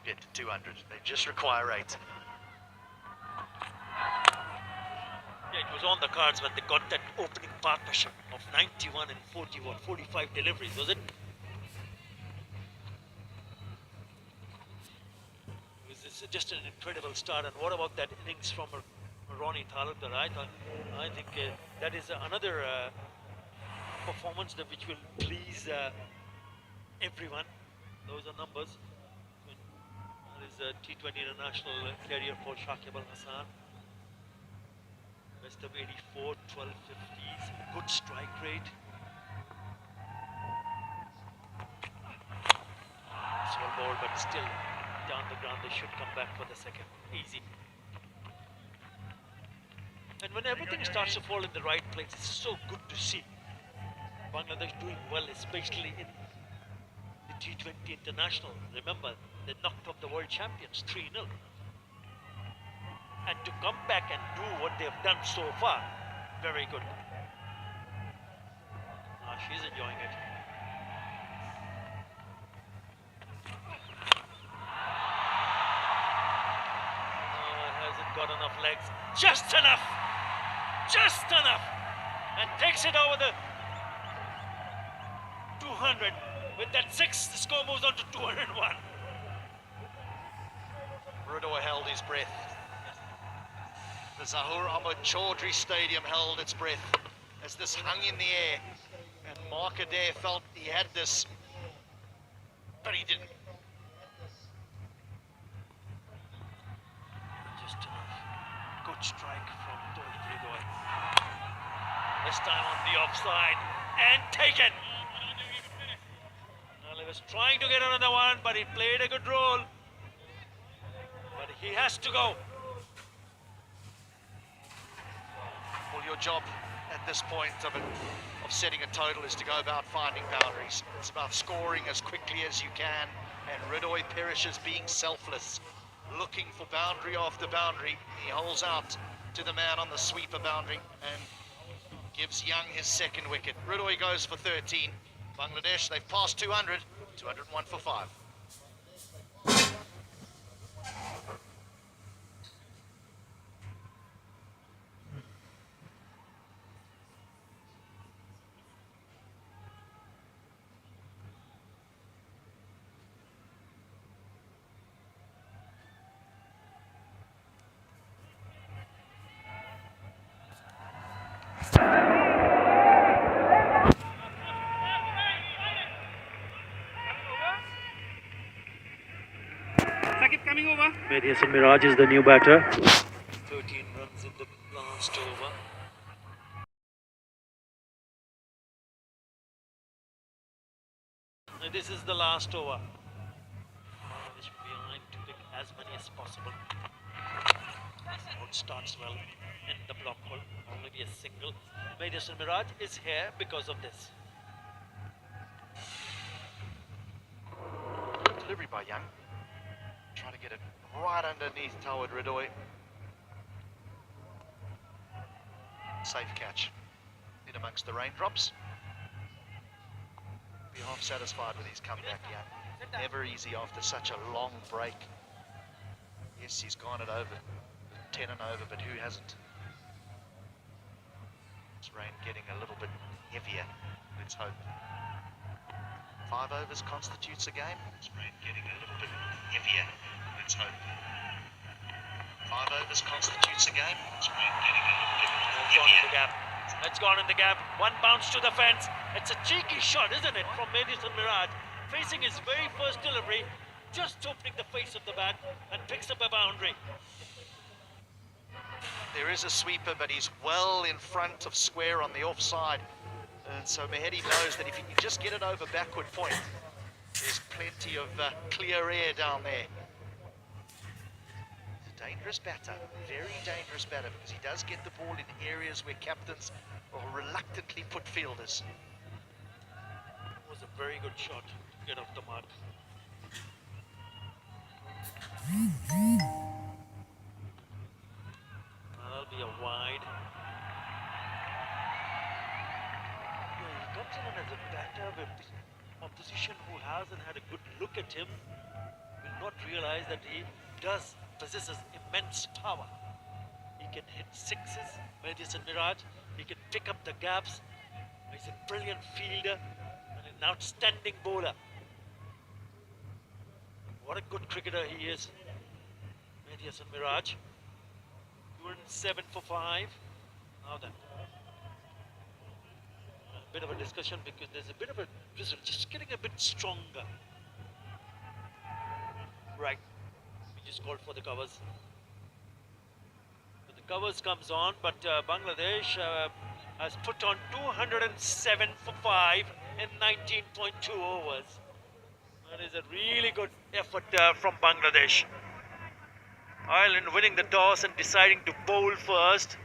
get to 200. They just require 8. Yeah, it was on the cards when they got that opening partnership of 91 and 45 deliveries, was it? It was just an incredible start. And what about that innings from Ronnie Thalukdar? I think that is another performance which will please everyone. Those are numbers. That is a T20 international career for Shakib Al Hasan. Best of 84, 12 50s, good strike rate. Small ball, but still down the ground. They should come back for the second. Easy. And when everything starts to fall in the right place, it's so good to see Bangladesh doing well, especially in the T20 International. Remember, they knocked off the world champions 3-0. And to come back and do what they've done so far, very good. She's enjoying it. Hasn't got enough legs. Just enough! Just enough! And takes it over the 200. With that 6, the score moves on to 201. Rudoy held his breath. The Zahur Ahmad Chaudhry Stadium held its breath as this hung in the air. And Mark Adair felt he had this, but he didn't. Just enough. Good strike from Tawhid Rudoy. This time on the offside and taken. Well, he was trying to get another one, but he played a good role. But he has to go. Well, your job at this point of setting a total is to go about finding boundaries. It's about scoring as quickly as you can, and Rudoy perishes being selfless, looking for boundary after boundary. He holds out to the man on the sweeper boundary and gives Young his second wicket. Rudoy goes for 13. Bangladesh, they've passed 200, 201 for 5. Mehdi Hasan Miraj is the new batter. 13 runs in the last over. And this is the last over. Bangladesh behind to pick as many as possible. It starts well in the block will only be a single. Mehdi Hasan Miraj is here because of this. Delivery by Young. Trying to get it right underneath Tawhid Rudoy. Safe catch. In amongst the raindrops. Be half satisfied with his comeback, Young. Never easy after such a long break. Yes, he's gone it over 10 and over, but who hasn't? This rain getting a little bit heavier. Let's hope. 5 overs constitutes a game. This rain getting a little bit heavier. Let's hope. 5 overs constitutes a game. This rain getting a little bit heavier. It's gone in the gap. One bounce to the fence. It's a cheeky shot, isn't it, from Mehdi Hasan Miraj, facing his very first delivery, just opening the face of the bat and picks up a boundary. There is a sweeper, but he's well in front of square on the offside. And so Mehdi knows that if he can just get it over backward point, there's plenty of clear air down there. He's a dangerous batter, very dangerous batter, because he does get the ball in areas where captains will reluctantly put fielders. It was a very good shot to get off the mark. That'll be a wide. He comes in as a batter with opposition who hasn't had a good look at him. Will not realize that he possesses immense power. He can hit sixes, Medius and Mirage. He can pick up the gaps. He's a brilliant fielder and an outstanding bowler. What a good cricketer he is, Medius and Mirage. 207 for 5. Now then, a bit of a discussion because there's a bit of a drizzle, just getting a bit stronger. Right, we just called for the covers. So the covers comes on, but Bangladesh has put on 207 for 5 in 19.2 overs. That is a really good effort from Bangladesh. Ireland winning the toss and deciding to bowl first.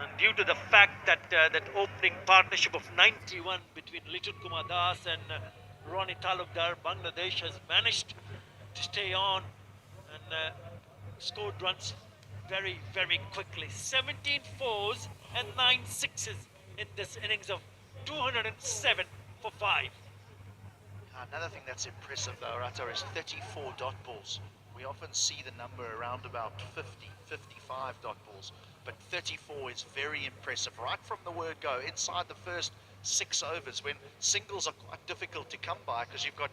And due to the fact that that opening partnership of 91 between Litul Kumar Das and Ronnie Talukdar, Bangladesh has managed to stay on and scored runs very, very quickly. 17 fours and 9 sixes in this innings of 207 for 5. Another thing that's impressive though, Rato, is 34 dot balls. We often see the number around about 50, 55 dot balls, but 34 is very impressive right from the word go. Inside the first 6 overs, when singles are quite difficult to come by because you've got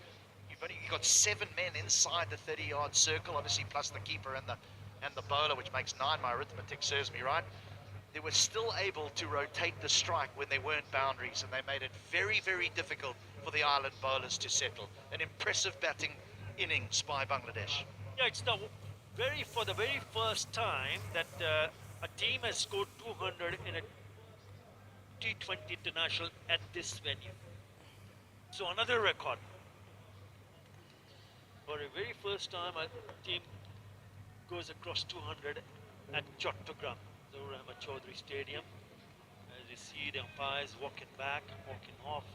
7 men inside the 30-yard circle, obviously plus the keeper and the bowler, which makes 9. My arithmetic serves me right. They were still able to rotate the strike when they weren't boundaries, and they made it very, very difficult for the Ireland bowlers to settle. An impressive batting innings by Bangladesh. Yeah, it's for the very first time that a team has scored 200 in a T20 international at this venue. So another record. For the very first time, a team goes across 200 at Chattogram, Zohar Ahmed Chaudhary Stadium. As you see the umpires walking back, walking off.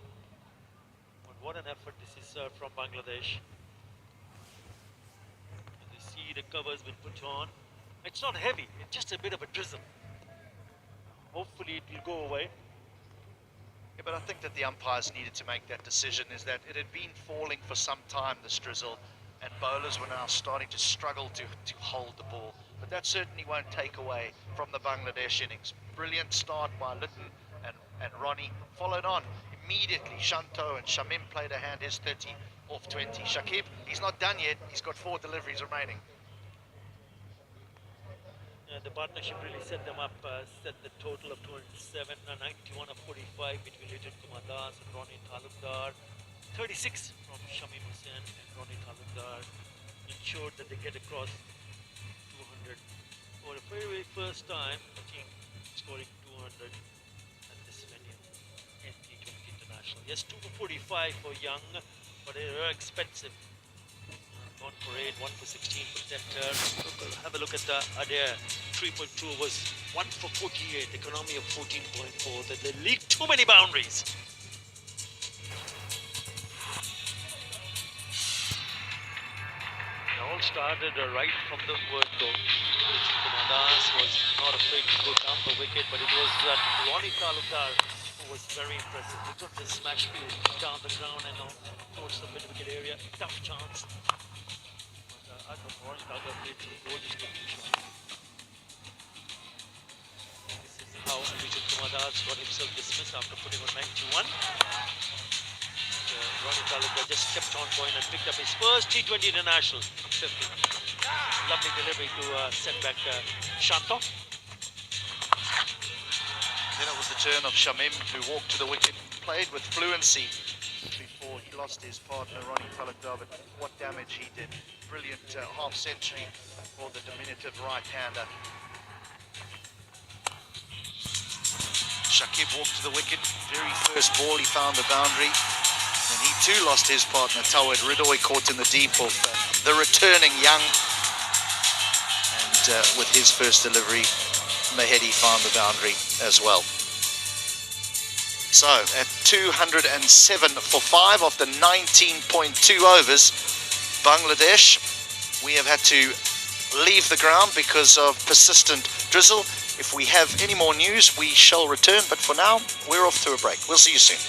But what an effort this is from Bangladesh. As you see the cover's been put on. It's not heavy, it's just a bit of a drizzle. Hopefully it will go away. Yeah, but I think that the umpires needed to make that decision, is that it had been falling for some time, this drizzle, and bowlers were now starting to struggle to hold the ball. But that certainly won't take away from the Bangladesh innings. Brilliant start by Litton and Ronnie, followed on immediately. Shanto and Shamim played a hand, his 30 off 20. Shakib, he's not done yet, he's got 4 deliveries remaining. The partnership really set them up, set the total of 207 and 91 of 45 between Litul Kumar Das and Ronnie Talukdar. 36 from Shamim Hussain and Ronnie Talukdar ensured that they get across 200 for the very first time. A team scoring 200 at this venue in T20 International. Yes, 2 for 45 for Young, but they are expensive. 1 for 8, 1 for 16 for Tenter. Have a look at the Adair. 3.2 was 1 for 48, economy of 14.4. They leaked too many boundaries. They all started right from the word go. Kumar Das was not afraid to go down the wicket, but it was Ronnie Talukdar who was very impressive. He took the smash field down the ground and towards the mid-wicket area. Tough chance. I thought Ronnie Talukdar played gorgeously. This is how Litul Kumar Das got himself dismissed after putting on 91. Ronnie Talukdar just kept on going and picked up his first T20 international from 50. Lovely delivery to send back Shanto. Then it was the turn of Shamim, who walked to the wicket, played with fluency before he lost his partner Ronnie Talukdar, but what damage he did. Brilliant half century for the diminutive right-hander. Shakib walked to the wicket, very first ball he found the boundary, and he too lost his partner Tawed Ridoy, caught in the deep of the returning Young, and with his first delivery Mahedi found the boundary as well. So at 207 for 5 after 19.2 overs, Bangladesh, we have had to leave the ground because of persistent drizzle. If we have any more news, we shall return, but for now, we're off to a break. We'll see you soon.